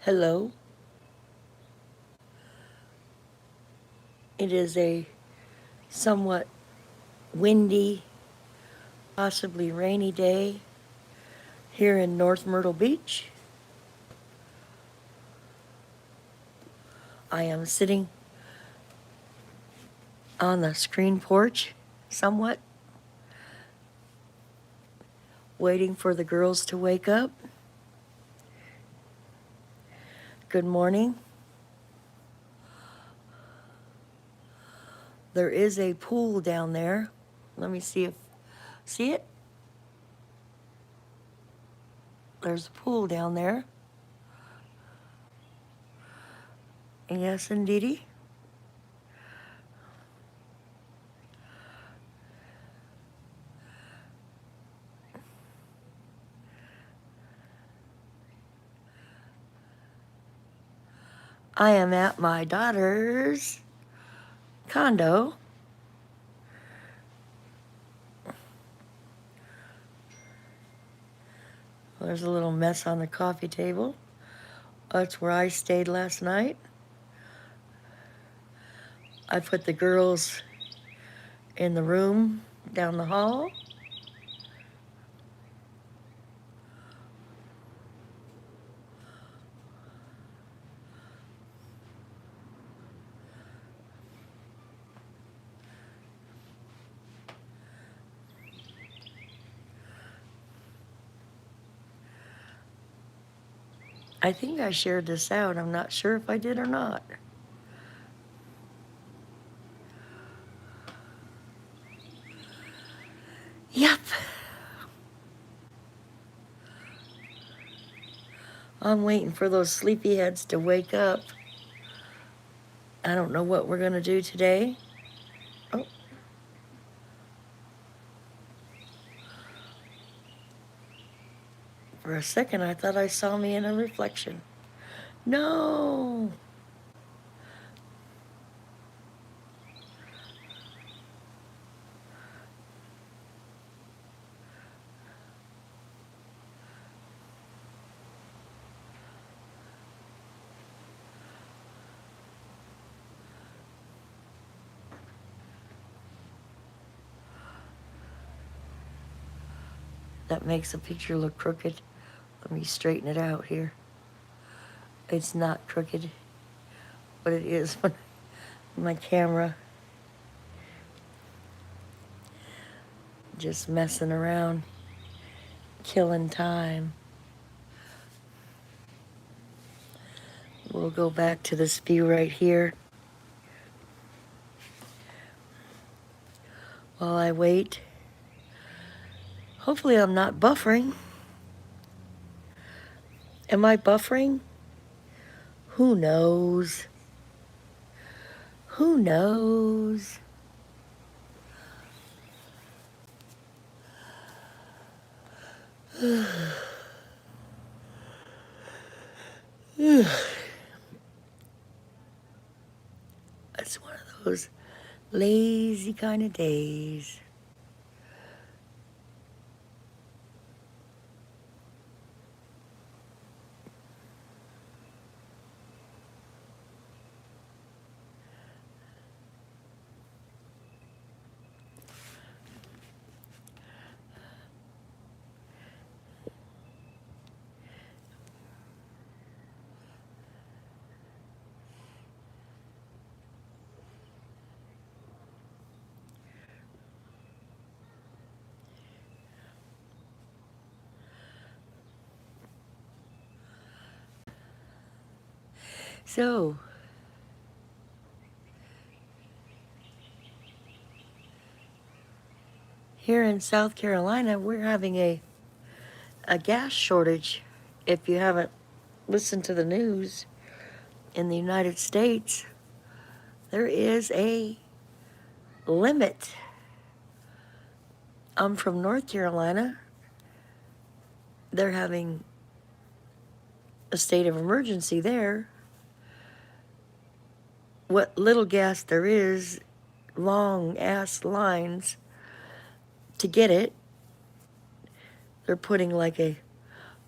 Hello. It is a somewhat windy, possibly rainy day here in North Myrtle Beach. I am sitting on the screen porch, somewhat, waiting for the girls to wake up. Good morning. There is a pool down there. Let me see it? There's a pool down there. Yes, indeedy. I am at my daughter's condo. There's a little mess on the coffee table. That's where I stayed last night. I put the girls in the room down the hall. I think I shared this out. I'm not sure if I did or not. Yep. I'm waiting for those sleepyheads to wake up. I don't know what we're going to do today. Oh. For a second, I thought I saw me in a reflection. No. That makes the picture look crooked. Let me straighten it out here. It's not crooked, but it is when my camera just messing around, killing time. We'll go back to this view right here while I wait. Hopefully I'm not buffering. Am I buffering? Who knows? Who knows? It's one of those lazy kind of days. So, here in South Carolina, we're having a gas shortage. If you haven't listened to the news, in the United States, there is a limit. I'm from North Carolina. They're having a state of emergency there. What little gas there is, long ass lines to get it. They're putting like a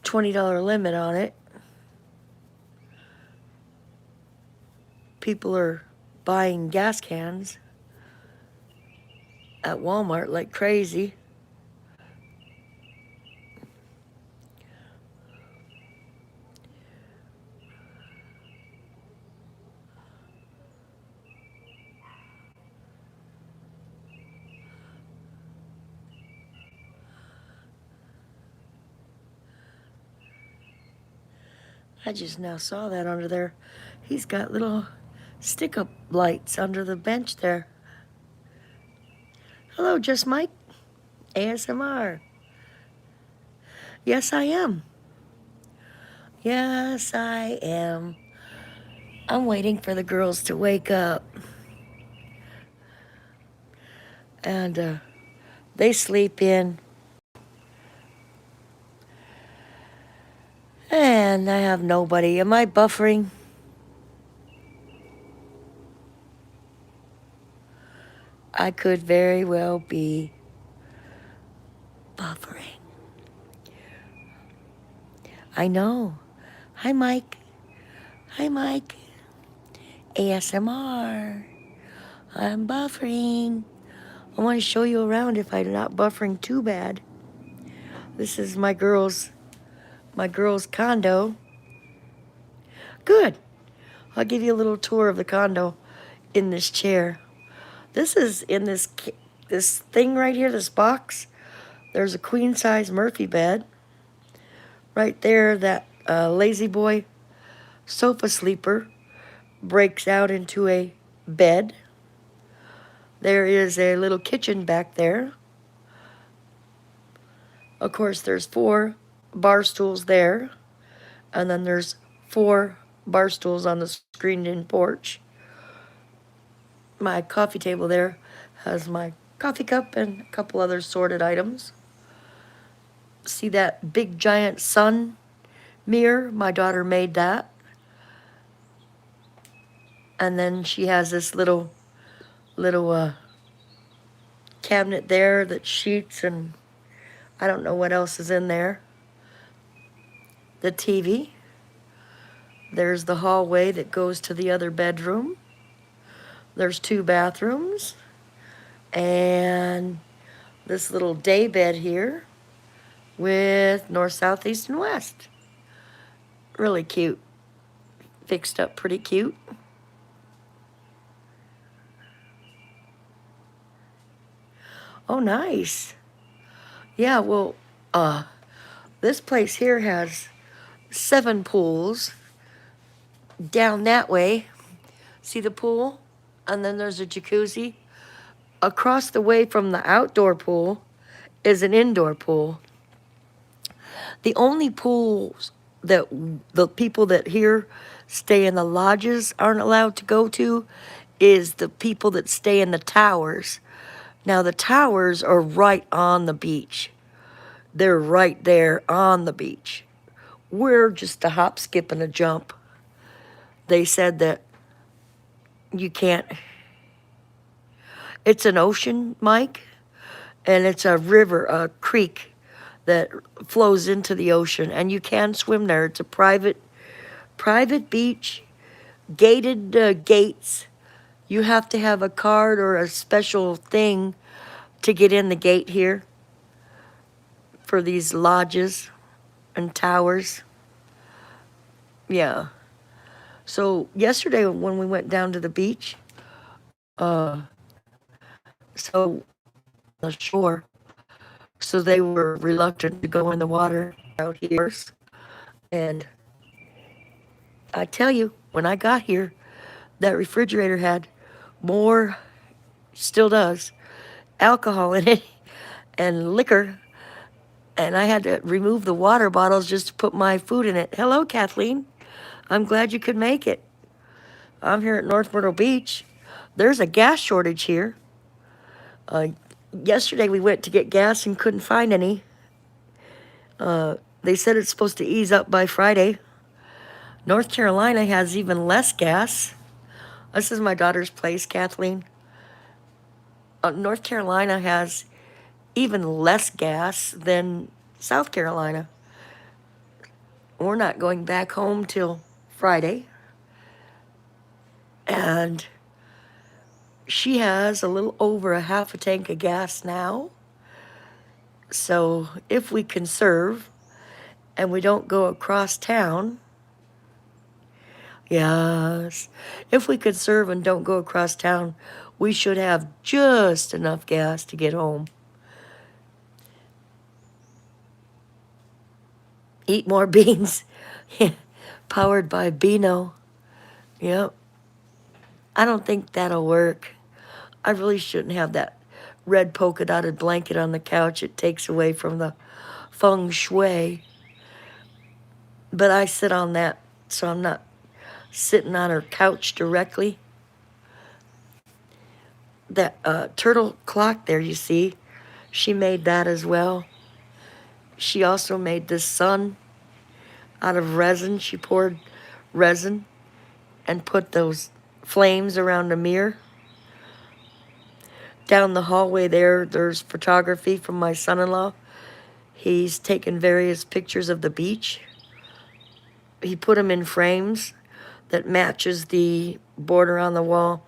$20 limit on it. people are buying gas cans at Walmart like crazy. I just now saw that under there. He's got little stick-up lights under the bench there. Hello, Just Mike. ASMR. Yes, I am. Yes, I am. I'm waiting for the girls to wake up. And they sleep in. And I have nobody. Am I buffering? I could very well be buffering. I know. Hi, Mike. Hi, Mike. ASMR. I'm buffering. I want to show you around if I'm not buffering too bad. This is my girl's condo. Good. I'll give you a little tour of the condo in this chair. This is in this thing right here, this box. There's a queen-size Murphy bed. Right there, that Lazy Boy sofa sleeper breaks out into a bed. There is a little kitchen back there. Of course, there's 4 bar stools there. And then there's 4 bar stools on the screened-in porch. My coffee table there has my coffee cup and a couple other sorted items. See that big giant sun mirror? My daughter made that. And then she has this little cabinet there that sheets and I don't know what else is in there. The TV. There's the hallway that goes to the other bedroom. There's 2 bathrooms. And this little day bed here with north, south, east, and west. Really cute. Fixed up pretty cute. Oh, nice. Yeah, well, this place here has 7 pools down that way. See the pool? And then there's a jacuzzi. Across the way from the outdoor pool is an indoor pool. The only pools that the people that here stay in the lodges aren't allowed to go to is the people that stay in the towers. Now, the towers are right on the beach. They're right there on the beach. We're just a hop, skip, and a jump. They said that you can't. It's an ocean, Mike, and it's a river, a creek that flows into the ocean, and you can swim there. It's a private beach, gated gates. You have to have a card or a special thing to get in the gate here for these lodges and towers. Yeah. So yesterday when we went down to the beach, so the shore, so they were reluctant to go in the water out here. And I tell you, when I got here, that refrigerator had more, still does, alcohol in it and liquor. And I had to remove the water bottles just to put my food in it. Hello, Kathleen. I'm glad you could make it. I'm here at North Myrtle Beach. There's a gas shortage here. Yesterday we went to get gas and couldn't find any. They said it's supposed to ease up by Friday. North Carolina has even less gas. This is my daughter's place, Kathleen. North Carolina has even less gas than South Carolina. We're not going back home till Friday. And she has a little over a half a tank of gas now. So if we conserve and we don't go across town, yes, if we conserve and don't go across town, we should have just enough gas to get home. Eat more beans. Powered by Beano. Yep. I don't think that'll work. I really shouldn't have that red polka dotted blanket on the couch. It takes away from the feng shui. But I sit on that, so I'm not sitting on her couch directly. That turtle clock there, you see, she made that as well. She also made this sun out of resin. She poured resin and put those flames around a mirror. Down the hallway there's photography from my son-in-law. He's taken various pictures of the beach. He put them in frames that matches the border on the wall.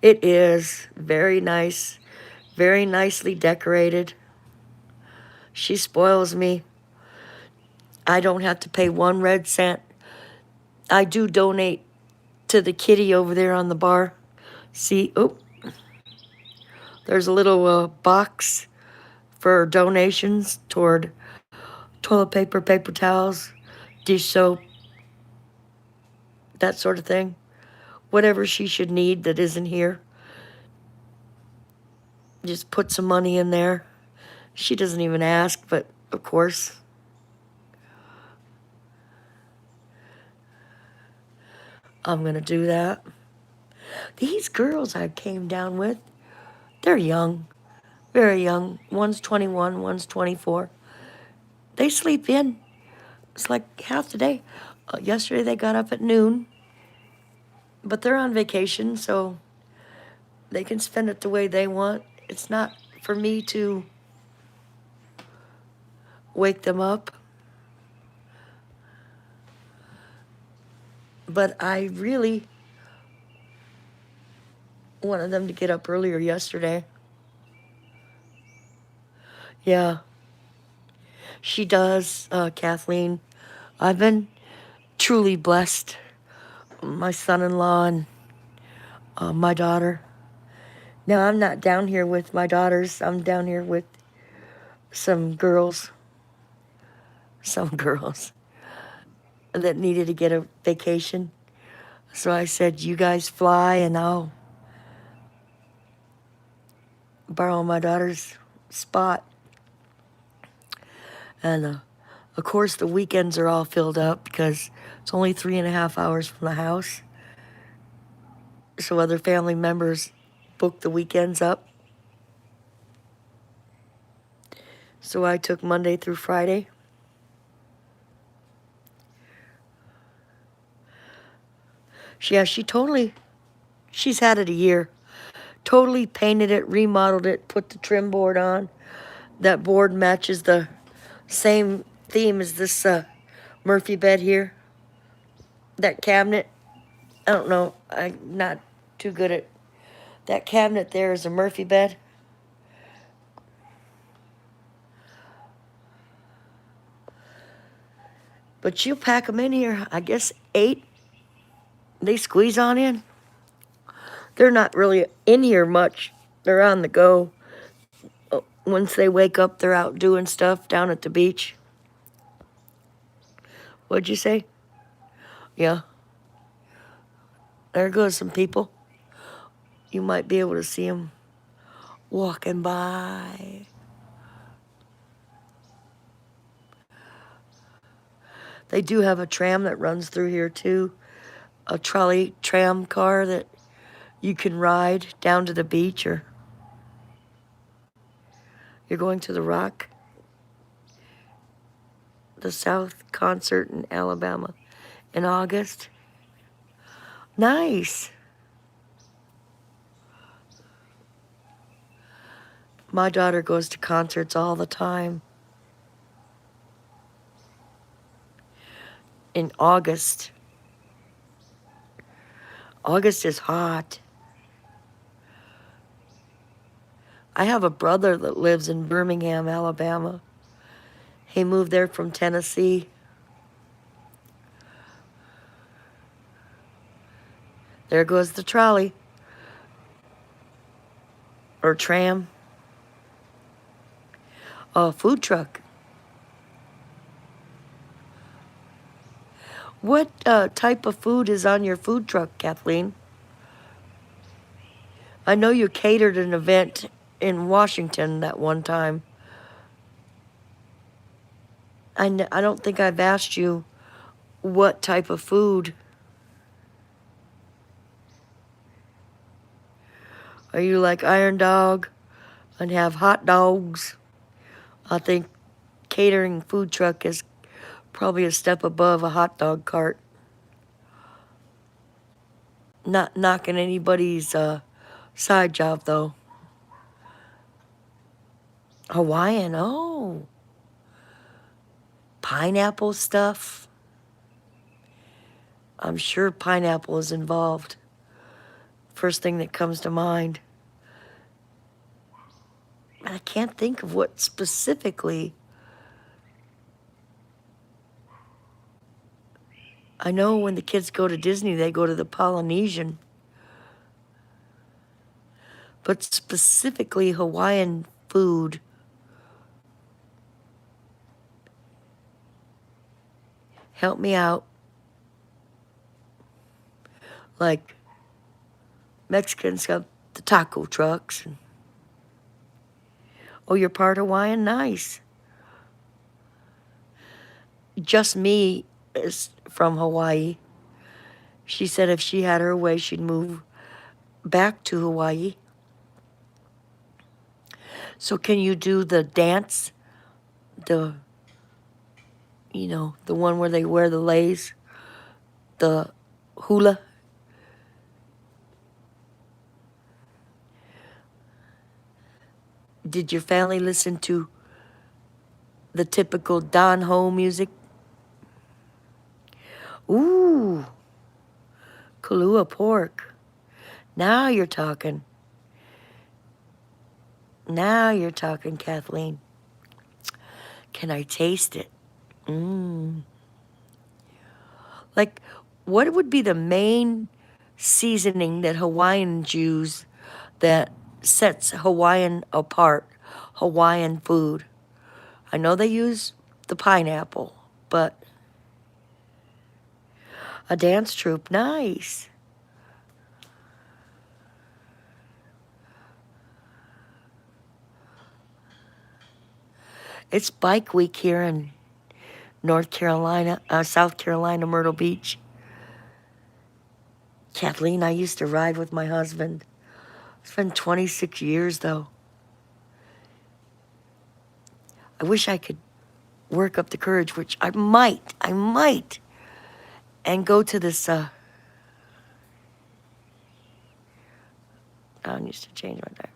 It is very nice, very nicely decorated. She spoils me. I don't have to pay 1 red cent. I do donate to the kitty over there on the bar. See, oh, there's a little box for donations toward toilet paper, paper towels, dish soap, that sort of thing. Whatever she should need that isn't here. Just put some money in there. She doesn't even ask, but of course. I'm going to do that. These girls I came down with, they're young, very young. One's 21, one's 24. They sleep in. It's like half the day. Yesterday they got up at noon, but they're on vacation, so they can spend it the way they want. It's not for me to wake them up. But I really wanted them to get up earlier yesterday. Yeah, she does, Kathleen. I've been truly blessed. My son-in-law and my daughter. Now, I'm not down here with my daughters. I'm down here with some girls. Some girls that needed to get a vacation. So I said, you guys fly and I'll borrow my daughter's spot. And of course the weekends are all filled up because it's only 3.5 hours from the house. So other family members book the weekends up. So I took Monday through Friday. She's had it a year. Totally painted it, remodeled it, put the trim board on. That board matches the same theme as this Murphy bed here. That cabinet, I don't know, I'm not too good at, that cabinet there is a Murphy bed. But you pack them in here, I guess 8, they squeeze on in. They're not really in here much. They're on the go. Once they wake up, they're out doing stuff down at the beach. What'd you say? Yeah. There goes some people. You might be able to see them walking by. They do have a tram that runs through here too. A trolley tram car that you can ride down to the beach, or you're going to the Rock, the South concert in Alabama in August. Nice. My daughter goes to concerts all the time. In August August is hot. I have a brother that lives in Birmingham, Alabama. He moved there from Tennessee. There goes the trolley. Or tram. A food truck. What type of food is on your food truck, Kathleen? I know you catered an event in Washington that one time. I don't think I've asked you what type of food. Are you like Iron Dog and have hot dogs? I think catering food truck is probably a step above a hot dog cart. Not knocking anybody's side job, though. Hawaiian, oh. Pineapple stuff. I'm sure pineapple is involved. First thing that comes to mind. I can't think of what specifically. I know when the kids go to Disney, they go to the Polynesian. But specifically Hawaiian food. Help me out. Like Mexicans got the taco trucks. Oh, you're part Hawaiian? Nice. Just me is from Hawaii. She said if she had her way, she'd move back to Hawaii. So can you do the dance? The one where they wear the leis? The hula? Did your family listen to the typical Don Ho music? Ooh, Kalua pork. Now you're talking. Now you're talking, Kathleen. Can I taste it? Like, what would be the main seasoning that Hawaiians use that sets Hawaiian apart, Hawaiian food? I know they use the pineapple, but a dance troupe, nice. It's bike week here in North Carolina, South Carolina, Myrtle Beach. Kathleen, I used to ride with my husband. It's been 26 years, though. I wish I could work up the courage, which I might, and go to this, I used to change my tire.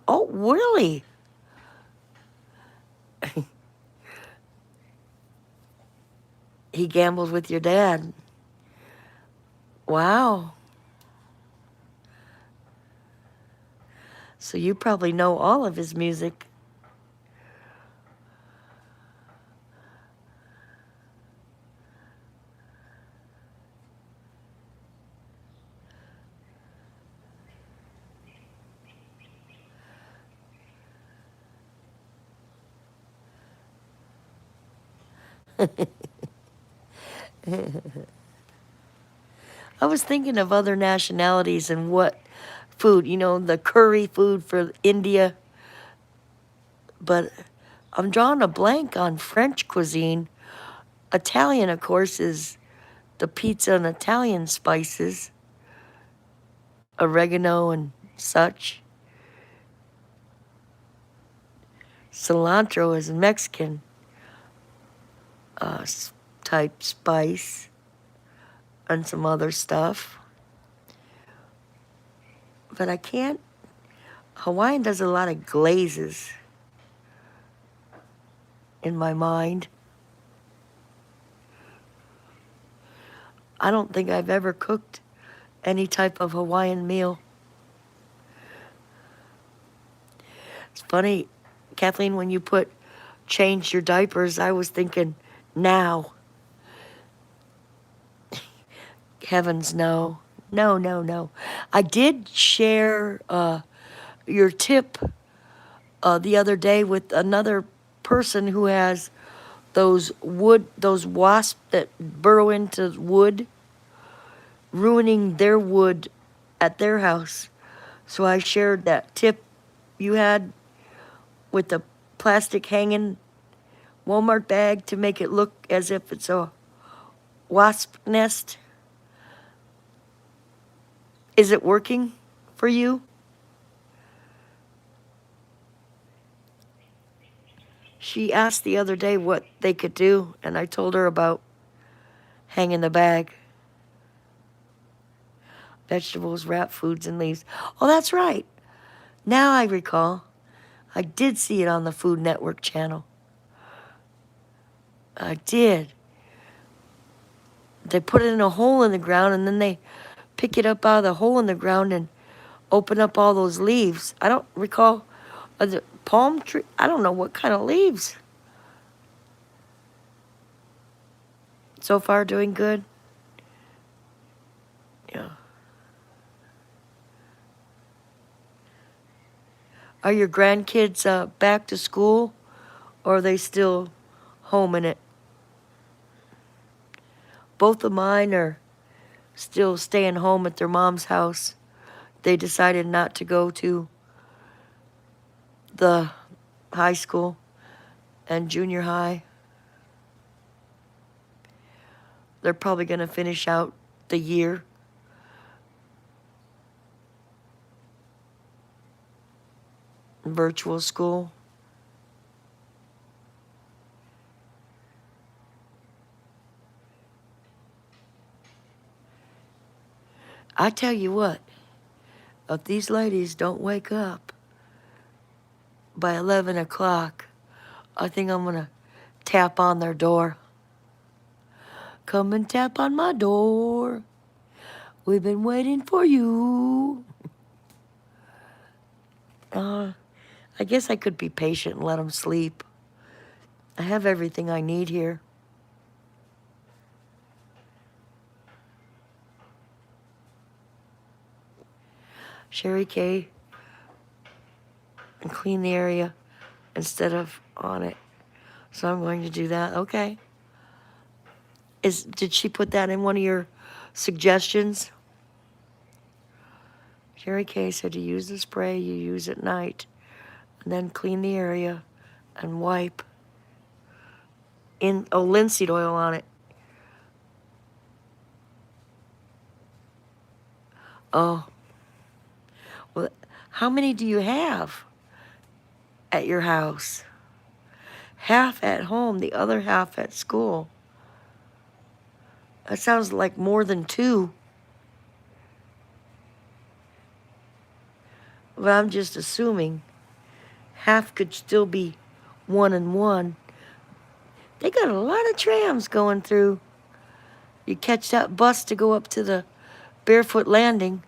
Oh, really? He gambled with your dad. Wow. So you probably know all of his music. I was thinking of other nationalities and what food, the curry food for India. But I'm drawing a blank on French cuisine. Italian, of course, is the pizza and Italian spices, oregano and such. Cilantro is Mexican type spice and some other stuff. But I can't. Hawaiian does a lot of glazes in my mind. I don't think I've ever cooked any type of Hawaiian meal. It's funny, Kathleen, when you put change your diapers, I was thinking now. Heavens, no. No, no, no. I did share your tip the other day with another person who has those wasps that burrow into wood, ruining their wood at their house. So I shared that tip you had with the plastic hanging Walmart bag to make it look as if it's a wasp nest. Is it working for you? She asked the other day what they could do, and I told her about hanging the bag. Vegetables, wrapped foods, and leaves. Oh, that's right. Now I recall. I did see it on the Food Network channel. I did. They put it in a hole in the ground, and then they pick it up out of the hole in the ground and open up all those leaves. I don't recall. The palm tree? I don't know what kind of leaves. So far, doing good? Yeah. Are your grandkids back to school, or are they still home in it? Both of mine are still staying home at their mom's house. They decided not to go to the high school and junior high. They're probably going to finish out the year. Virtual school. I tell you what, if these ladies don't wake up by 11 o'clock, I think I'm going to tap on their door. Come and tap on my door. We've been waiting for you. I guess I could be patient and let them sleep. I have everything I need here. Sherry Kay, and clean the area instead of on it. So I'm going to do that. Okay. Did she put that in one of your suggestions? Sherry Kay said to use the spray you use at night and then clean the area and wipe in linseed oil on it. Oh. Well, how many do you have at your house? Half at home, the other half at school. That sounds like more than two. But I'm just assuming half could still be 1 and 1. They got a lot of trams going through. You catch that bus to go up to the Barefoot Landing.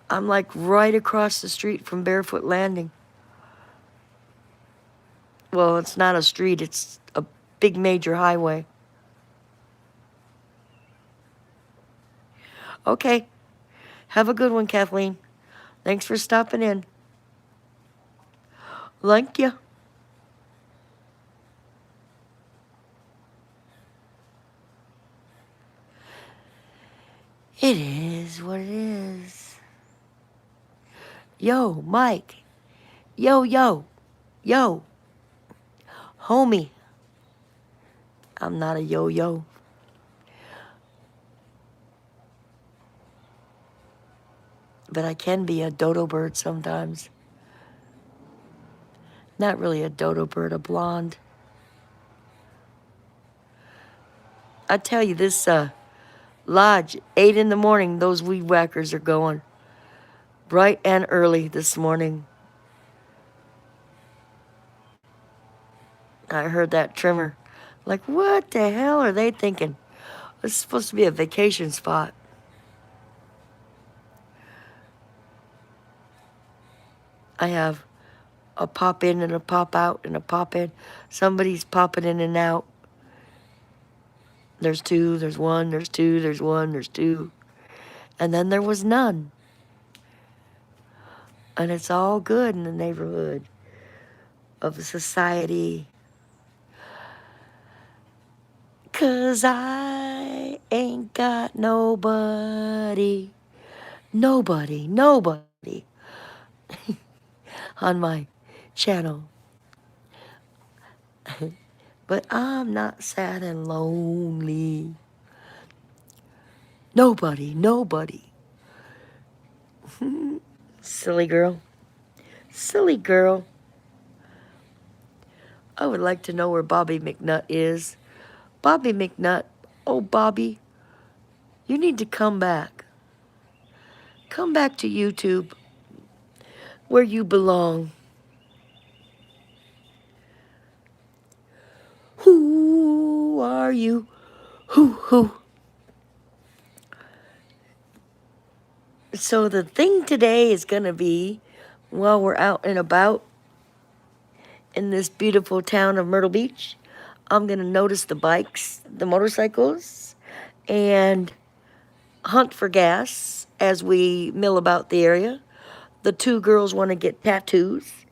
I'm like right across the street from Barefoot Landing. Well, it's not a street, it's a big major highway. Okay. Have a good one, Kathleen. Thanks for stopping in. Thank you. It is what it is. Yo, Mike. Yo, yo. Yo. Homie. I'm not a yo-yo. But I can be a dodo bird sometimes. Not really a dodo bird, a blonde. I tell you, this lodge, 8 in the morning, those weed whackers are going. Bright and early this morning. I heard that trimmer Like, what the hell are they thinking? This is supposed to be a vacation spot. I have a pop in and a pop out and a pop in. Somebody's popping in and out. There's two, there's one, there's two, there's one, there's two. And then there was none. And it's all good in the neighborhood of society. 'Cause I ain't got nobody, nobody on my channel. But I'm not sad and lonely. Nobody. Silly girl. Silly girl. I would like to know where Bobby McNutt is. Bobby McNutt, oh Bobby, you need to come back. Come back to YouTube, where you belong. Who are you? Who? So the thing today is gonna be, while we're out and about in this beautiful town of Myrtle Beach, I'm gonna notice the bikes, the motorcycles, and hunt for gas as we mill about the area. The two girls want to get tattoos.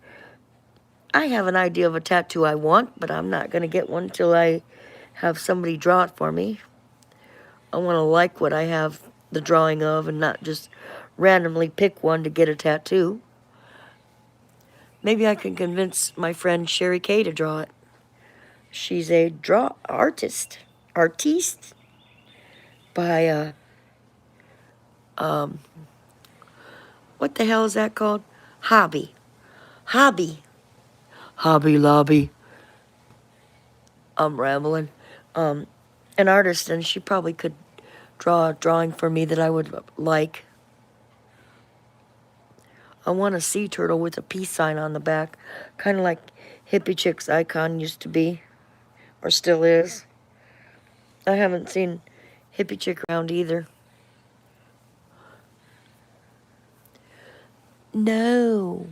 I have an idea of a tattoo I want, but I'm not gonna get one till I have somebody draw it for me. I want to like what I have the drawing of and not just randomly pick one to get a tattoo. Maybe I can convince my friend Sherry Kay to draw it. She's a artiste by what the hell is that called? Hobby Lobby. I'm rambling. An artist, and she probably could draw a drawing for me that I would like. I want a sea turtle with a peace sign on the back, kind of like Hippie Chick's icon used to be, or still is. I haven't seen Hippie Chick around either. No,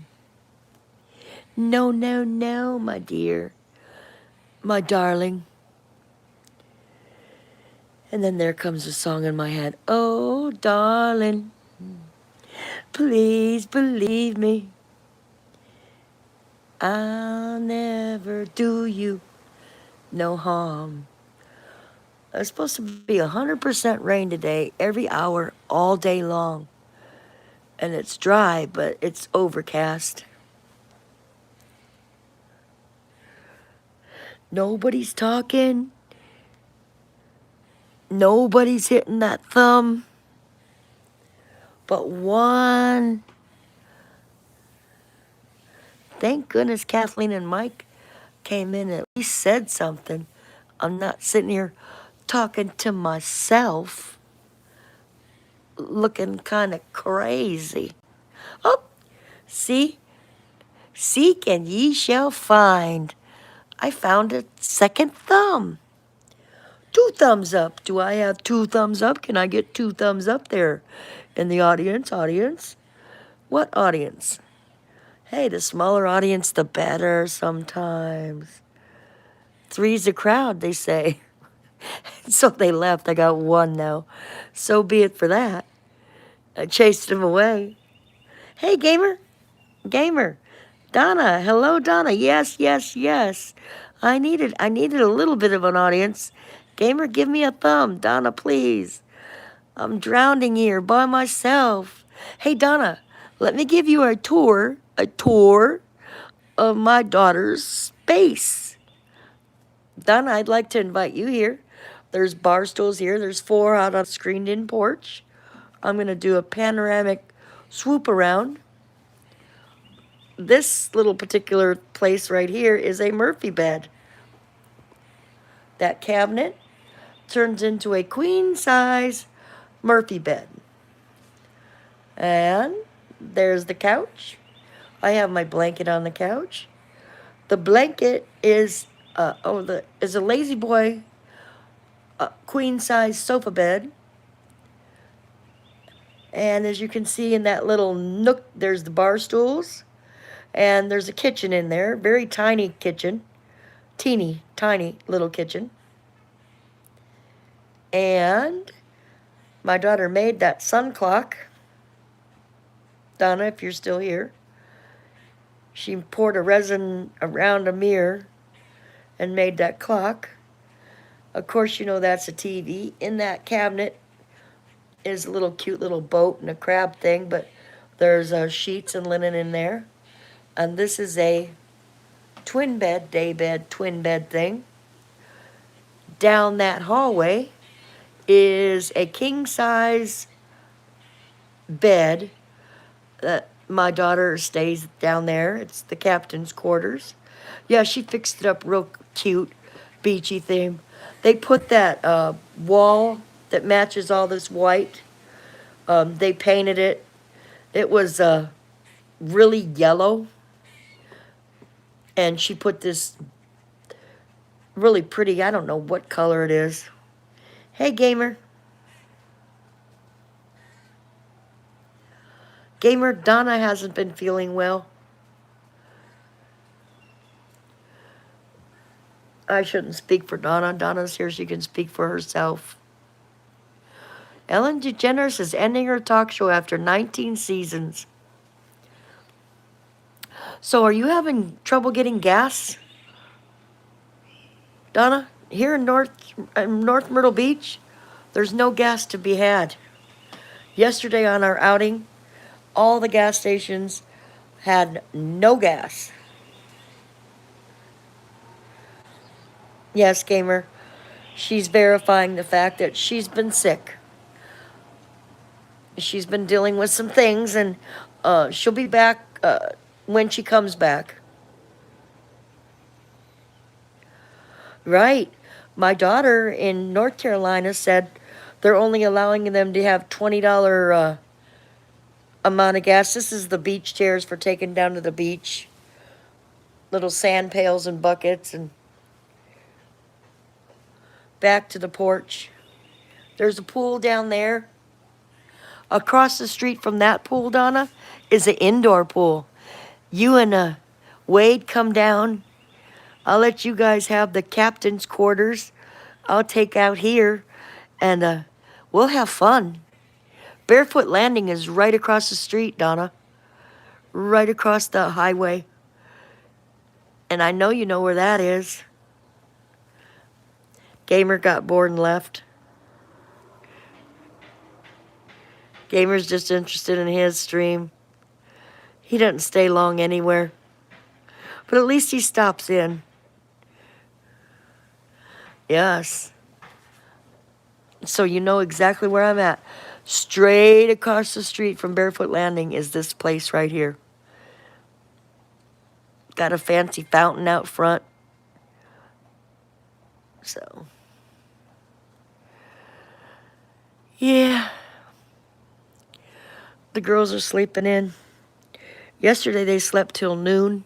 my dear, my darling. And then there comes a song in my head. Oh, darling, please believe me. I'll never do you no harm. It's supposed to be 100% rain today, every hour, all day long. And it's dry, but it's overcast. Nobody's talking. Nobody's hitting that thumb. But one. Thank goodness Kathleen and Mike came in and at least said something. I'm not sitting here talking to myself, looking kind of crazy. Oh, see? Seek and ye shall find. I found a second thumb. 2 thumbs up. Do I have 2 thumbs up? Can I get 2 thumbs up there in the audience? What audience? Hey, the smaller audience, the better sometimes. 3's the crowd, they say. So they left. I got 1 now. So be it for that. I chased him away. Hey, gamer. Donna. Hello, Donna. Yes. I needed a little bit of an audience. Gamer, give me a thumb. Donna, please. I'm drowning here by myself. Hey, Donna, let me give you a tour of my daughter's space. Donna, I'd like to invite you here. There's bar stools here. There's 4 out on a screened-in porch. I'm going to do a panoramic swoop around. This little particular place right here is a Murphy bed. That cabinet turns into a queen-size Murphy bed. And there's the couch. I have my blanket on the couch. The blanket is is a lazy boy queen size sofa bed. And as you can see in that little nook, there's the bar stools. And there's a kitchen in there, very tiny kitchen. Teeny, tiny little kitchen. And my daughter made that sun clock. Donna, if you're still here. She poured a resin around a mirror and made that clock. Of course, you know that's a TV. In that cabinet is a little cute little boat and a crab thing, but there's sheets and linen in there. And this is a twin bed, day bed, twin bed thing. Down that hallway is a king size bed that my daughter stays down there. It's the captain's quarters. Yeah, she fixed it up real cute, beachy theme. They put that wall that matches all this white. They painted it. It was really yellow. And she put this really pretty, I don't know what color it is. Hey, gamer. Gamer, Donna hasn't been feeling well. I shouldn't speak for Donna. Donna's here. She can speak for herself. Ellen DeGeneres is ending her talk show after 19 seasons. So are you having trouble getting gas? Donna, here in North Myrtle Beach, there's no gas to be had. Yesterday on our outing, all the gas stations had no gas. Yes, gamer, she's verifying the fact that she's been sick. She's been dealing with some things, and she'll be back when she comes back. Right. My daughter in North Carolina said they're only allowing them to have $20 amount of gas. This is the beach chairs for taking down to the beach. Little sand pails and buckets, and back to the porch. There's a pool down there. Across the street from that pool, Donna, is an indoor pool. You and Wade come down. I'll let you guys have the captain's quarters. I'll take out here, and we'll have fun. Barefoot Landing is right across the street, Donna. Right across the highway. And I know you know where that is. Gamer got bored and left. Gamer's just interested in his stream. He doesn't stay long anywhere. But at least he stops in. Yes. So you know exactly where I'm at. Straight across the street from Barefoot Landing is this place right here. Got a fancy fountain out front. So. Yeah. The girls are sleeping in. Yesterday they slept till noon.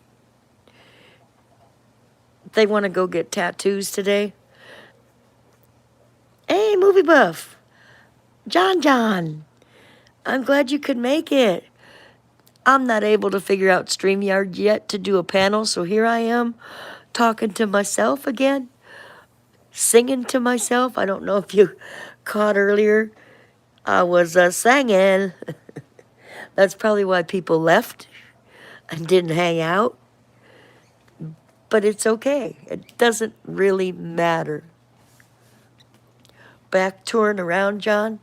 They want to go get tattoos today. Hey, movie buff. John. I'm glad you could make it. I'm not able to figure out StreamYard yet to do a panel, so here I am talking to myself again. Singing to myself. I don't know if you caught earlier. I was singing. That's probably why people left and didn't hang out. But it's okay. It doesn't really matter. Back touring around, John.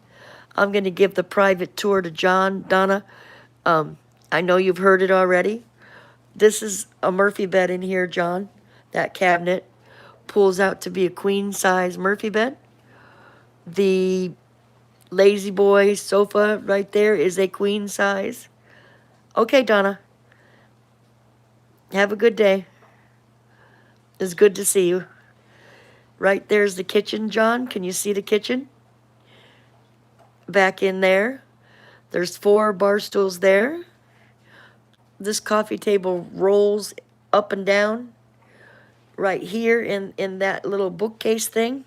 I'm going to give the private tour to John. Donna, I know you've heard it already. This is a Murphy bed in here, John. That cabinet pulls out to be a queen-size Murphy bed. The lazy boy sofa right there is a queen size. Okay, Donna. Have a good day. It's good to see you. Right there's the kitchen, John. Can you see the kitchen? Back in there. There's 4 bar stools there. This coffee table rolls up and down. right here in that little bookcase thing.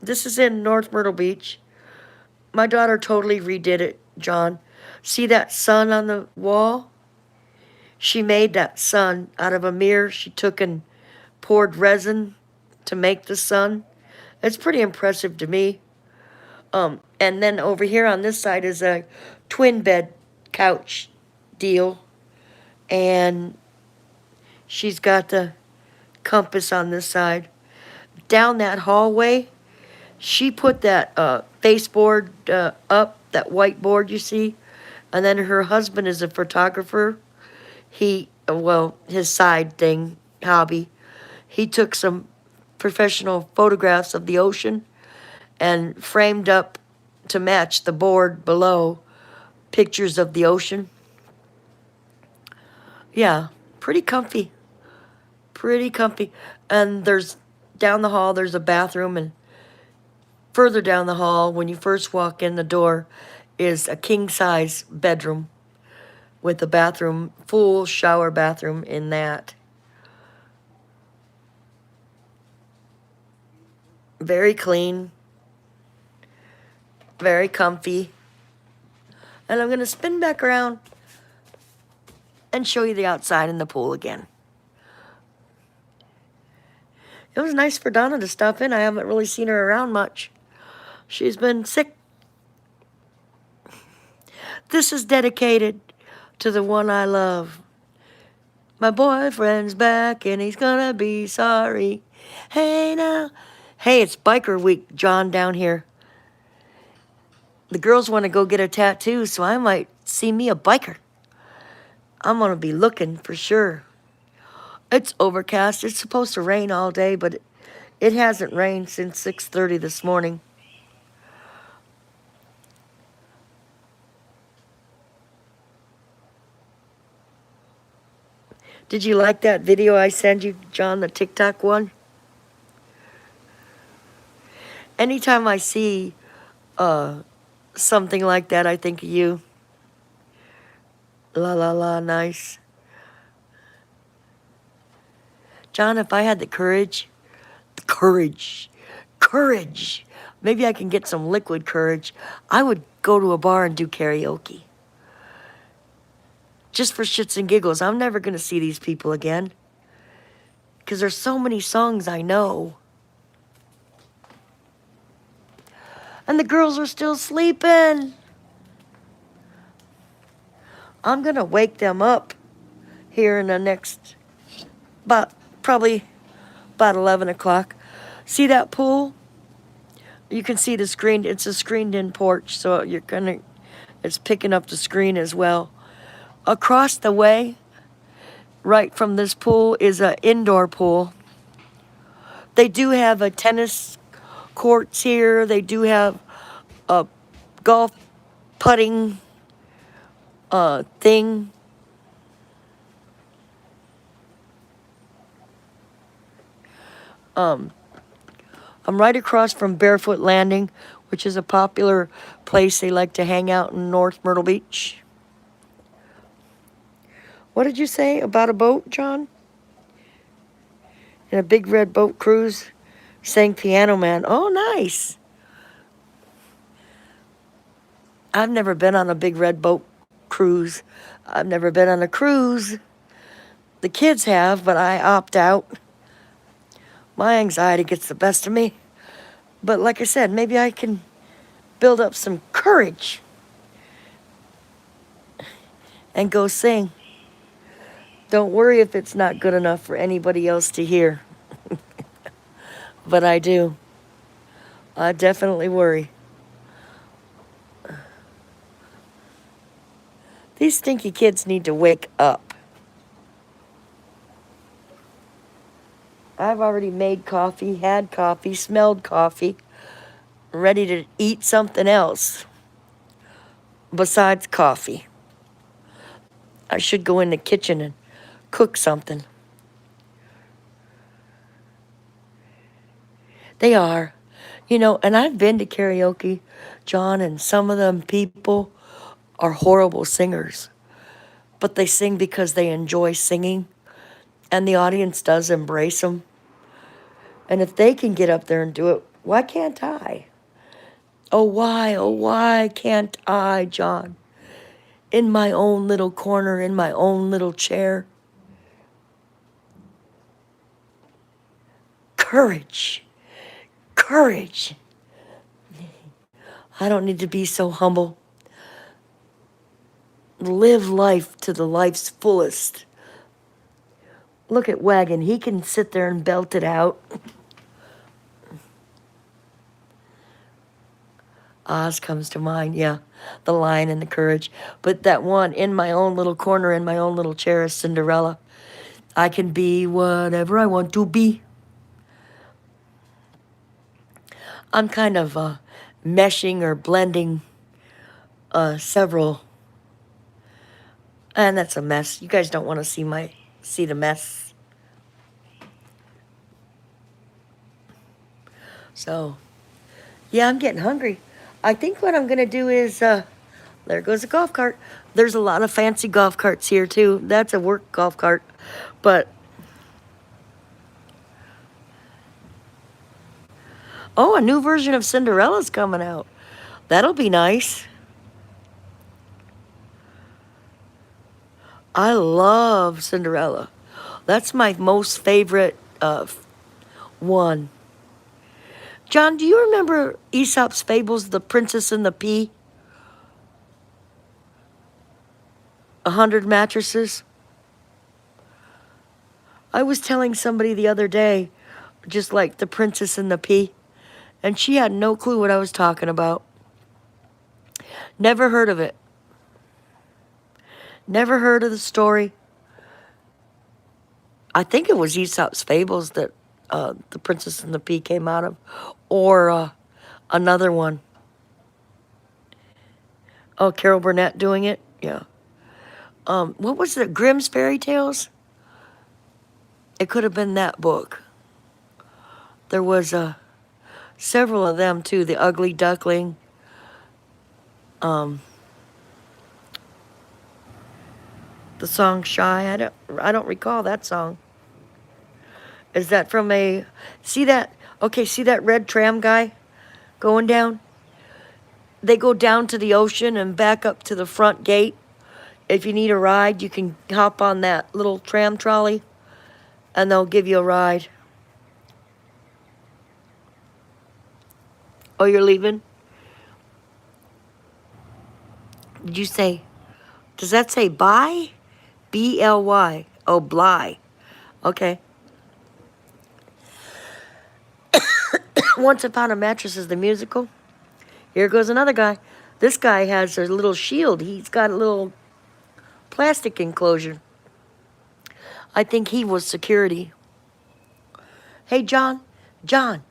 This is in North Myrtle Beach. My daughter totally redid it, John. See that sun on the wall? She made that sun out of a mirror she took and poured resin to make the sun. It's pretty impressive to me. And then over here on this side is a twin bed couch deal. And she's got the compass on this side. Down that hallway, she put that baseboard up, that whiteboard you see. And then her husband is a photographer. His side thing, hobby, he took some professional photographs of the ocean and framed up to match the board below pictures of the ocean. Yeah, pretty comfy. Pretty comfy. And down the hall, there's a bathroom, and further down the hall, when you first walk in the door, is a king-size bedroom with a bathroom, full shower bathroom in that. Very clean, very comfy. And I'm going to spin back around and show you the outside and the pool again. It was nice for Donna to stop in. I haven't really seen her around much. She's been sick. This is dedicated to the one I love. My boyfriend's back and he's gonna be sorry. Hey now. Hey, it's biker week, John, down here. The girls want to go get a tattoo, so I might see me a biker. I'm gonna be looking for sure. It's overcast. It's supposed to rain all day, but it hasn't rained since 6:30 this morning. Did you like that video I sent you, John, the TikTok one? Anytime I see something like that, I think of you. La la la, nice. John, if I had the courage, maybe I can get some liquid courage, I would go to a bar and do karaoke. Just for shits and giggles. I'm never going to see these people again. Because there's so many songs I know. And the girls are still sleeping. I'm going to wake them up here in the next, probably about 11 o'clock. See that pool? You can see the screen. It's a screened-in porch, so it's picking up the screen as well. Across the way, right from this pool, is an indoor pool. They do have a tennis courts here. They do have a golf putting thing. I'm right across from Barefoot Landing, which is a popular place they like to hang out in North Myrtle Beach. What did you say about a boat, John? In a big red boat cruise? Sang Piano Man. Oh, nice. I've never been on a big red boat cruise. I've never been on a cruise. The kids have, but I opt out. My anxiety gets the best of me. But like I said, maybe I can build up some courage and go sing. Don't worry if it's not good enough for anybody else to hear. But I do. I definitely worry. These stinky kids need to wake up. I've already made coffee, had coffee, smelled coffee, ready to eat something else besides coffee. I should go in the kitchen and cook something. They are. You know, and I've been to karaoke, John, and some of them people are horrible singers. But they sing because they enjoy singing. and the audience does embrace them. And if they can get up there and do it, why can't I? Oh, why can't I, John? In my own little corner, in my own little chair. Courage. Courage. I don't need to be so humble. Live life to the life's fullest. Look at Wagon. He can sit there and belt it out. Oz comes to mind, yeah. The Lion and the Courage. But that one, in my own little corner, in my own little chair, is Cinderella. I can be whatever I want to be. I'm kind of meshing or blending several, and that's a mess. You guys don't want to see the mess. So, yeah, I'm getting hungry. I think what I'm gonna do is there goes a golf cart. There's a lot of fancy golf carts here too. That's a work golf cart, but oh, a new version of Cinderella's coming out. That'll be nice. I love Cinderella. That's my most favorite one. John, do you remember Aesop's Fables, The Princess and the Pea? 100 Mattresses? I was telling somebody the other day, just like The Princess and the Pea, and she had no clue what I was talking about. Never heard of it. Never heard of the story. I think it was Aesop's Fables that The Princess and the Pea came out of, or another one. Oh, Carol Burnett doing it? Yeah. What was it? Grimm's Fairy Tales? It could have been that book. There was several of them too. The Ugly Duckling. The song Shy. I don't recall that song. Is that from a... See that? Okay, see that red tram guy going down? They go down to the ocean and back up to the front gate. If you need a ride, you can hop on that little tram trolley and they'll give you a ride. Oh, you're leaving? Did you say... Does that say bye? B-L-Y. Oh, Bly. Okay. Once Upon a Mattress is the musical. Here goes another guy. This guy has a little shield. He's got a little plastic enclosure. I think he was security. Hey, John. John.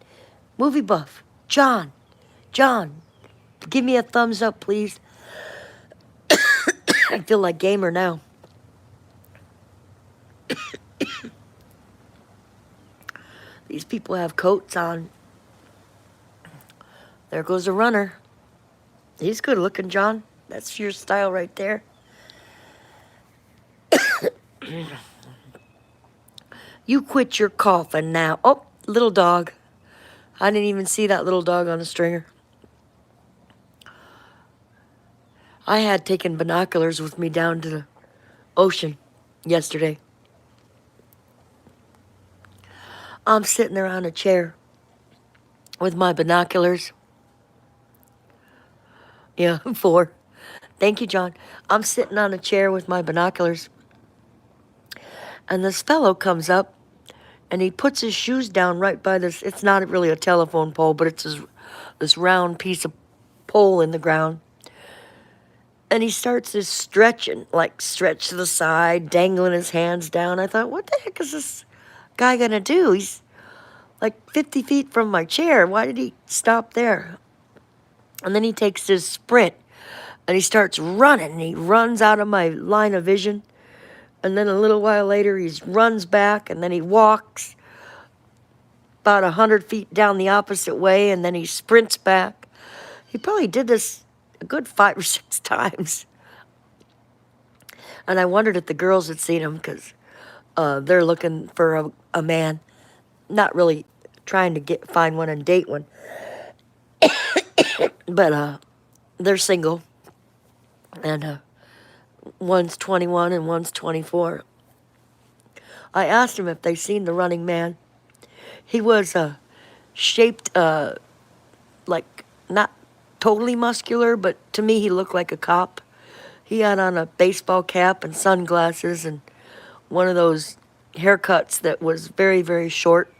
Movie buff. John. John. Give me a thumbs up, please. I feel like gamer now. These people have coats on. There goes a runner. He's good looking, John. That's your style right there. You quit your coughing now. Oh, little dog. I didn't even see that little dog on the stringer. I had taken binoculars with me down to the ocean yesterday. I'm sitting there on a chair with my binoculars. Yeah, 4. Thank you, John. I'm sitting on a chair with my binoculars. And this fellow comes up and he puts his shoes down right by this. It's not really a telephone pole, but it's this round piece of pole in the ground. And he starts this stretching, like stretch to the side, dangling his hands down. I thought, what the heck is this guy gonna do? He's like 50 feet from my chair. Why did he stop there? And then he takes this sprint and he starts running. And he runs out of my line of vision. And then a little while later, he runs back and then he walks about 100 feet down the opposite way and then he sprints back. He probably did this a good 5 or 6 times. And I wondered if the girls had seen him because They're looking for a man, not really trying to find one and date one, but they're single, and one's 21 and one's 24. I asked him if they seen the Running Man. He was shaped like not totally muscular, but to me he looked like a cop. He had on a baseball cap and sunglasses and one of those haircuts that was very, very short.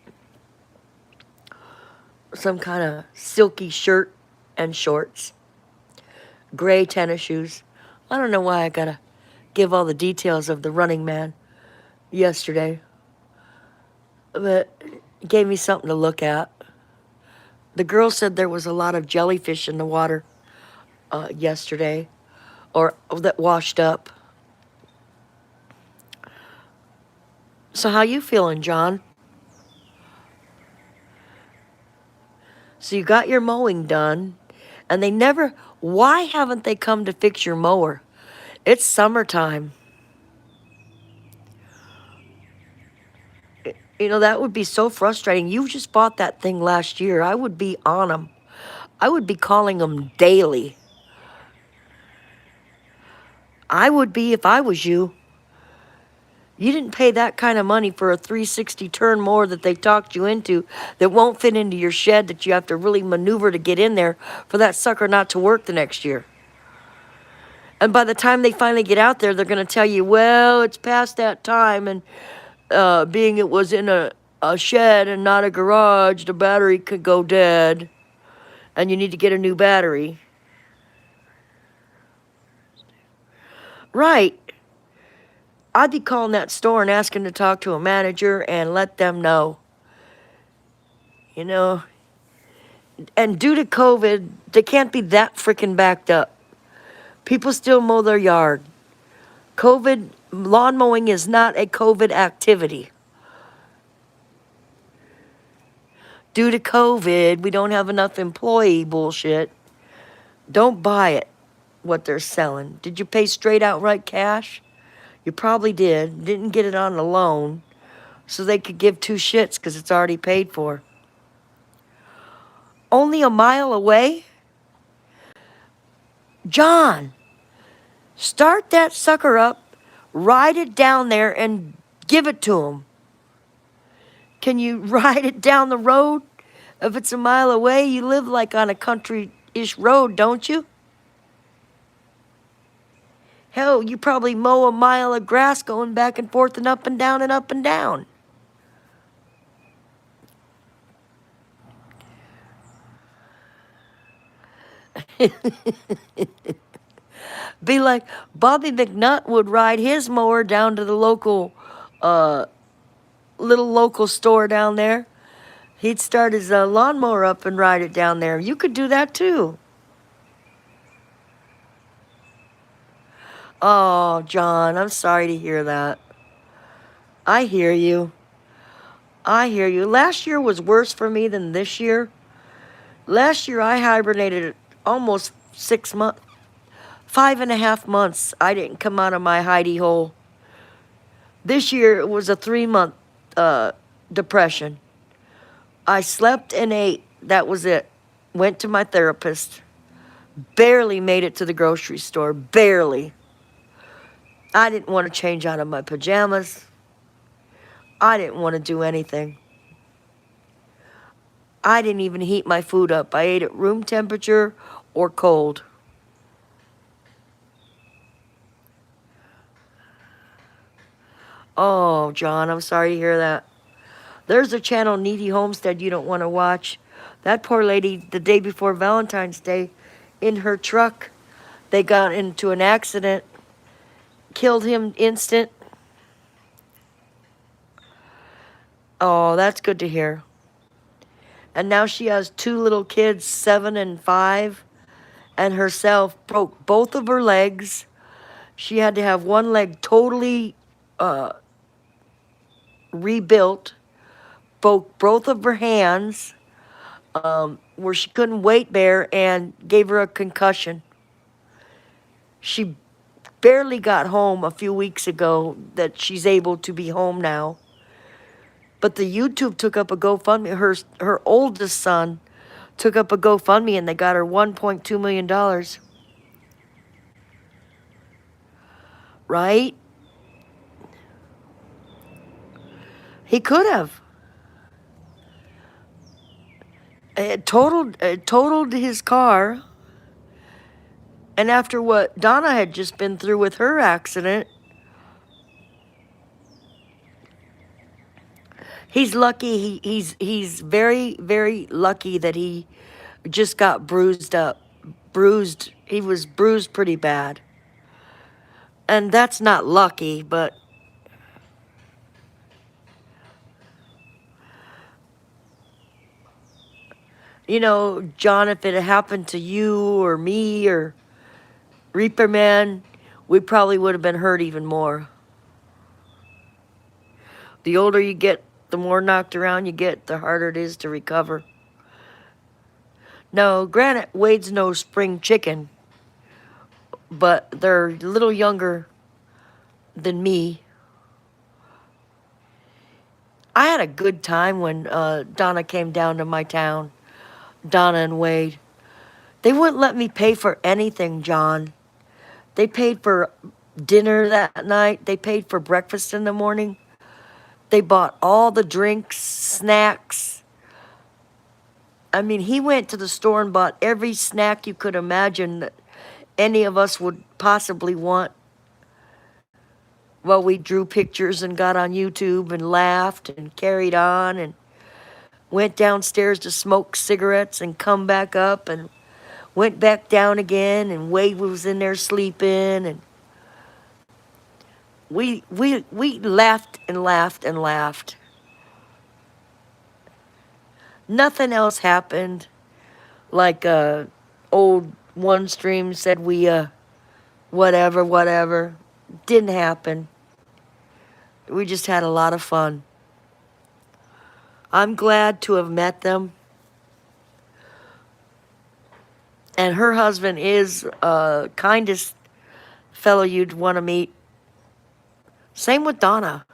Some kind of silky shirt and shorts. Gray tennis shoes. I don't know why I gotta give all the details of the Running Man yesterday, but it gave me something to look at. The girl said there was a lot of jellyfish in the water yesterday, or that washed up. So how you feeling, John? So you got your mowing done, and they never, why haven't they come to fix your mower? It's summertime. You know, that would be so frustrating. You just bought that thing last year. I would be on them. I would be calling them daily. I would be if I was you. You didn't pay that kind of money for a 360 turn mower that they talked you into that won't fit into your shed, that you have to really maneuver to get in there for that sucker not to work the next year. And by the time they finally get out there, they're going to tell you, well, it's past that time, and being it was in a shed and not a garage, the battery could go dead, and you need to get a new battery. Right. I'd be calling that store and asking to talk to a manager and let them know. You know, and due to COVID, they can't be that freaking backed up. People still mow their yard. COVID, lawn mowing is not a COVID activity. Due to COVID, we don't have enough employee bullshit. Don't buy it, what they're selling. Did you pay straight outright cash? You probably did. Didn't get it on a loan, so they could give two shits because it's already paid for. Only a mile away? John, start that sucker up, ride it down there, and give it to him. Can you ride it down the road? If it's a mile away, you live like on a country-ish road, don't you? Hell, you probably mow a mile of grass going back and forth and up and down and up and down. Be like Bobby McNutt would ride his mower down to the local, little local store down there. He'd start his lawnmower up and ride it down there. You could do that too. Oh, John, I'm sorry to hear that. I hear you. I hear you. Last year was worse for me than this year. Last year I hibernated almost 6 months, 5.5 months. I didn't come out of my hidey hole. This year it was a 3-month depression. I slept and ate. That was it. Went to my therapist. Barely made it to the grocery store. Barely. I didn't want to change out of my pajamas. I didn't want to do anything. I didn't even heat my food up. I ate at room temperature or cold. Oh, John, I'm sorry to hear that. There's a channel, Needy Homestead, you don't want to watch. That poor lady, the day before Valentine's Day, in her truck, they got into an accident, killed him instant. Oh, that's good to hear. And now she has 2 little kids, 7 and 5, and herself broke both of her legs. She had to have one leg totally rebuilt, broke both of her hands, where she couldn't weight bear, and gave her a concussion. She barely got home a few weeks ago that she's able to be home now. But the YouTube took up a GoFundMe. Her oldest son took up a GoFundMe and they got her $1.2 million. Right? He could have. Totaled his car. And after what Donna had just been through with her accident, he's lucky. He's very, very lucky that he just got bruised up. Bruised. He was bruised pretty bad. And that's not lucky, but you know, John, if it had happened to you or me or Reaper Man, we probably would have been hurt even more. The older you get, the more knocked around you get, the harder it is to recover. No, granted, Wade's no spring chicken, but they're a little younger than me. I had a good time when Donna came down to my town, Donna and Wade. They wouldn't let me pay for anything, John. They paid for dinner that night. They paid for breakfast in the morning. They bought all the drinks, snacks. I mean, he went to the store and bought every snack you could imagine that any of us would possibly want. Well, we drew pictures and got on YouTube and laughed and carried on and went downstairs to smoke cigarettes and come back up and went back down again, and Wade was in there sleeping, and we laughed and laughed and laughed. Nothing else happened. Like old One Stream said, we whatever. Didn't happen. We just had a lot of fun. I'm glad to have met them. And her husband is kindest fellow you'd want to meet. Same with Donna.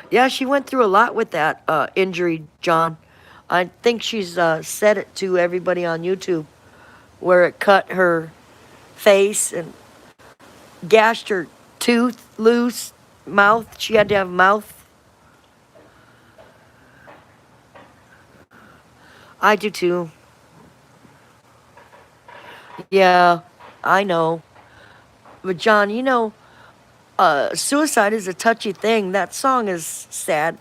Yeah, she went through a lot with that injury, John. I think she's said it to everybody on YouTube, where it cut her face and gashed her tooth loose, mouth. She had to have mouth. I do too. Yeah, I know. But John, you know, suicide is a touchy thing. That song is sad.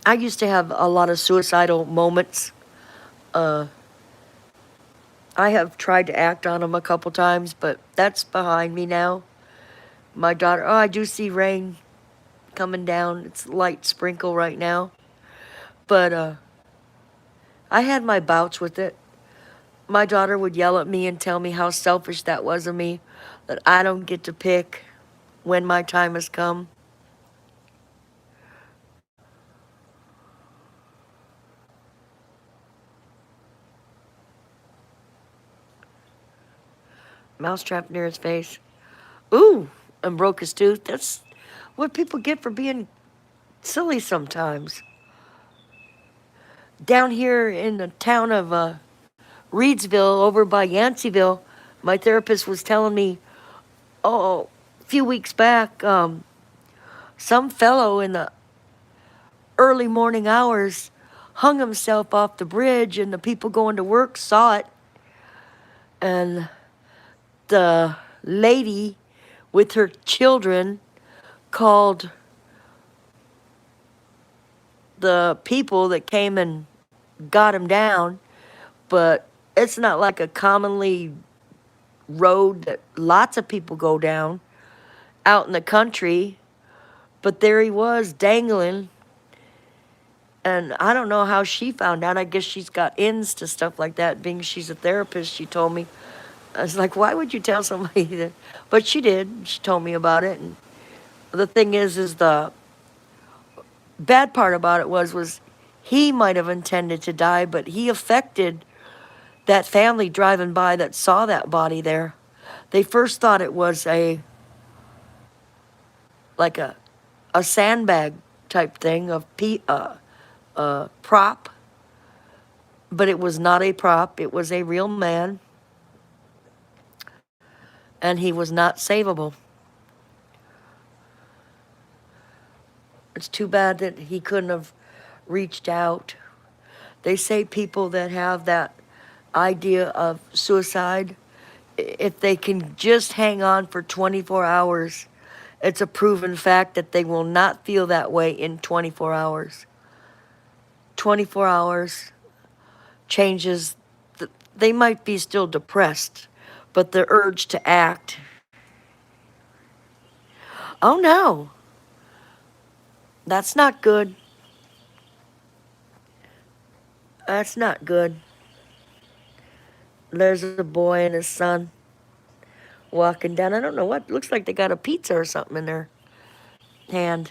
I used to have a lot of suicidal moments. Uh, I have tried to act on them a couple times, but that's behind me now. My daughter, oh, I do see rain coming down. It's light sprinkle right now. But I had my bouts with it. My daughter would yell at me and tell me how selfish that was of me, that I don't get to pick when my time has come. Mousetrap near his face. Ooh, and broke his tooth. That's what people get for being silly sometimes. Down here in the town of Reedsville, over by Yanceyville, my therapist was telling me, oh, a few weeks back, some fellow in the early morning hours hung himself off the bridge, and the people going to work saw it. And the lady with her children called the people that came and got him down, but it's not like a commonly road that lots of people go down out in the country. But there he was dangling, and I don't know how she found out. I guess she's got ins to stuff like that, being she's a therapist. She told me. I was like, why would you tell somebody that? But she did. She told me about it. And the thing is bad part about it was he might have intended to die, but he affected that family driving by that saw that body there. They first thought it was like a sandbag type thing of prop, but it was not a prop. It was a real man, and he was not savable. It's too bad that he couldn't have reached out. They say people that have that idea of suicide, if they can just hang on for 24 hours, it's a proven fact that they will not feel that way in 24 hours. 24 hours changes, they might be still depressed, but the urge to act. Oh no, that's not good. That's not good. There's a boy and his son walking down. I don't know what. Looks like they got a pizza or something in their hand.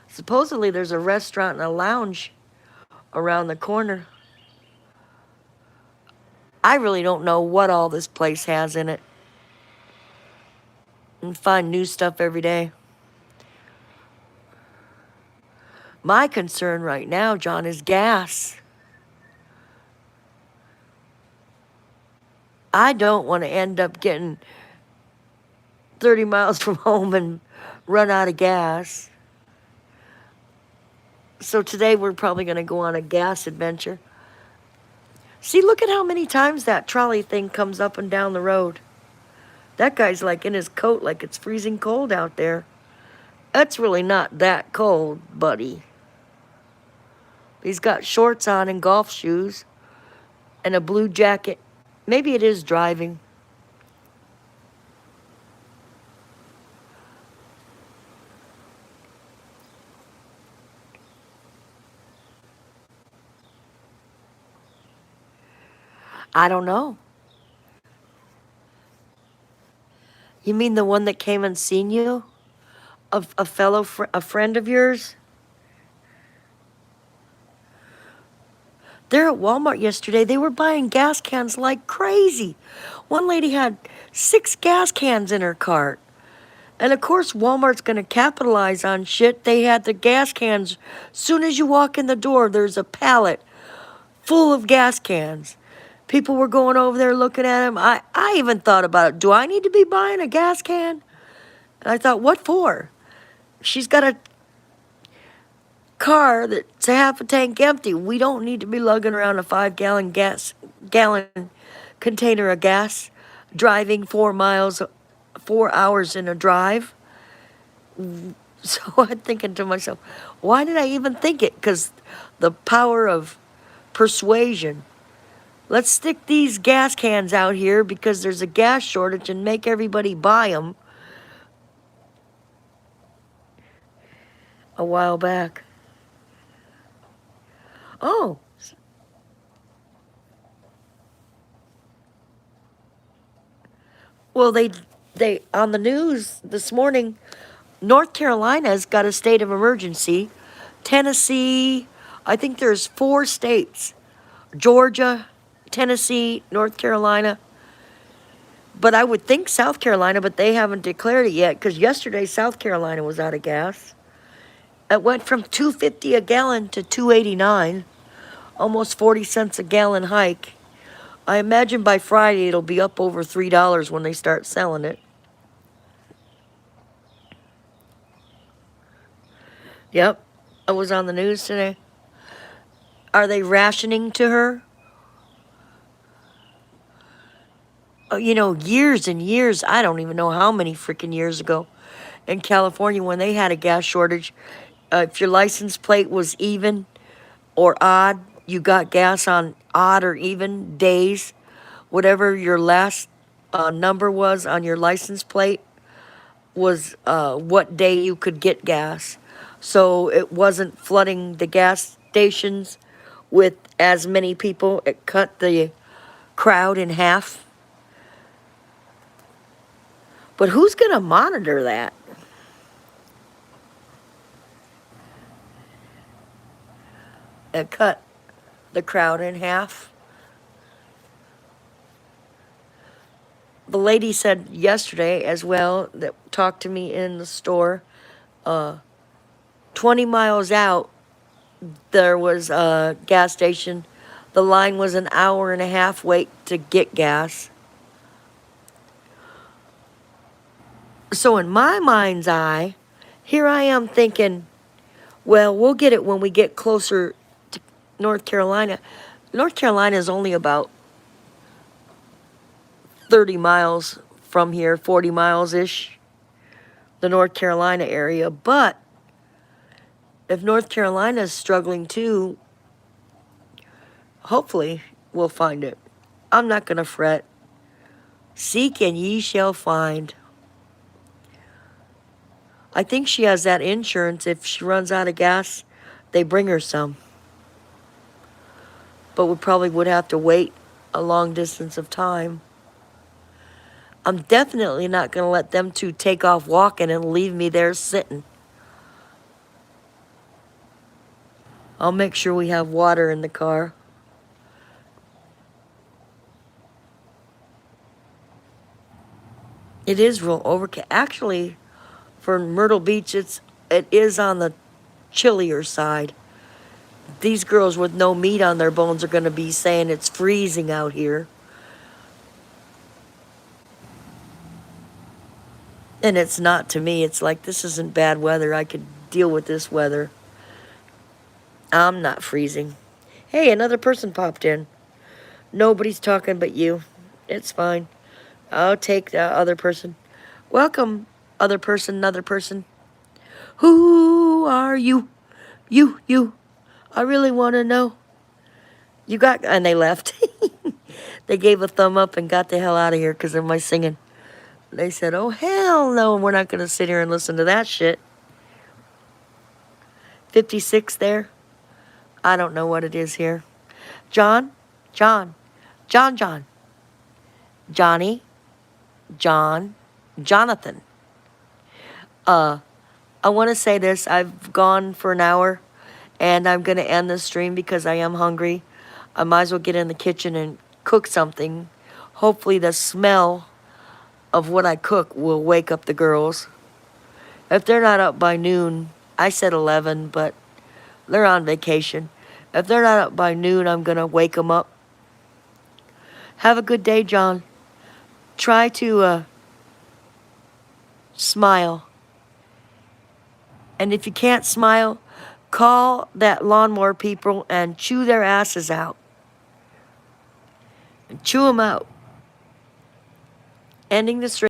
Supposedly there's a restaurant and a lounge around the corner. I really don't know what all this place has in it. And find new stuff every day. My concern right now, John, is gas. I don't want to end up getting 30 miles from home and run out of gas. So today we're probably going to go on a gas adventure. See, look at how many times that trolley thing comes up and down the road. That guy's like in his coat like it's freezing cold out there. That's really not that cold, buddy. He's got shorts on and golf shoes and a blue jacket. Maybe it is driving. I don't know. You mean the one that came and seen you? A friend of yours? They're at Walmart yesterday. They were buying gas cans like crazy. One lady had 6 gas cans in her cart. And of course, Walmart's going to capitalize on shit. They had the gas cans. Soon as you walk in the door, there's a pallet full of gas cans. People were going over there looking at them. I even thought about it. Do I need to be buying a gas can? And I thought, what for? She's got a car that's a half a tank empty. We don't need to be lugging around a 5-gallon container of gas, driving 4 miles, 4 hours in a drive. So I'm thinking to myself, why did I even think it? Because the power of persuasion. Let's stick these gas cans out here because there's a gas shortage and make everybody buy them. A while back. Oh. Well, they on the news this morning, North Carolina's got a state of emergency. Tennessee, I think there's 4 states. Georgia, Tennessee, North Carolina. But I would think South Carolina, but they haven't declared it yet because yesterday South Carolina was out of gas. It went from $2.50 a gallon to $2.89, almost 40 cents a gallon hike. I imagine by Friday it'll be up over $3 when they start selling it. Yep, I was on the news today. Are they rationing to her? Oh, you know, years and years, I don't even know how many freaking years ago, in California when they had a gas shortage, if your license plate was even or odd, you got gas on odd or even days. Whatever your last number was on your license plate was what day you could get gas. So it wasn't flooding the gas stations with as many people. It cut the crowd in half. But who's going to monitor that? and cut the crowd in half. The lady said yesterday as well that talked to me in the store, 20 miles out, there was a gas station. The line was an hour and a half wait to get gas. So in my mind's eye, here I am thinking, well, we'll get it when we get closer to North Carolina. North Carolina is only about 30 miles from here, 40 miles-ish, the North Carolina area. But if North Carolina is struggling too, hopefully we'll find it. I'm not going to fret. Seek and ye shall find. I think she has that insurance. If she runs out of gas, they bring her some. But we probably would have to wait a long distance of time. I'm definitely not going to let them two take off walking and leave me there sitting. I'll make sure we have water in the car. It is real overcast. Actually, for Myrtle Beach, it is on the chillier side. These girls with no meat on their bones are going to be saying it's freezing out here. And it's not to me. It's like, this isn't bad weather. I could deal with this weather. I'm not freezing. Hey, another person popped in. Nobody's talking but you. It's fine. I'll take the other person. Welcome, other person, another person. Who are you? You. I really want to know. You got... And they left. They gave a thumb up and got the hell out of here because of my singing. They said, oh, hell no, we're not going to sit here and listen to that shit. 56 there. I don't know what it is here. John. Johnny, John, Jonathan. I want to say this. I've gone for an hour, and I'm going to end this stream because I am hungry. I might as well get in the kitchen and cook something. Hopefully the smell of what I cook will wake up the girls. If they're not up by noon, I said 11, but they're on vacation. If they're not up by noon, I'm going to wake them up. Have a good day, John. Try to smile. And if you can't smile, call that lawnmower people and chew their asses out. And chew them out. Ending the stream.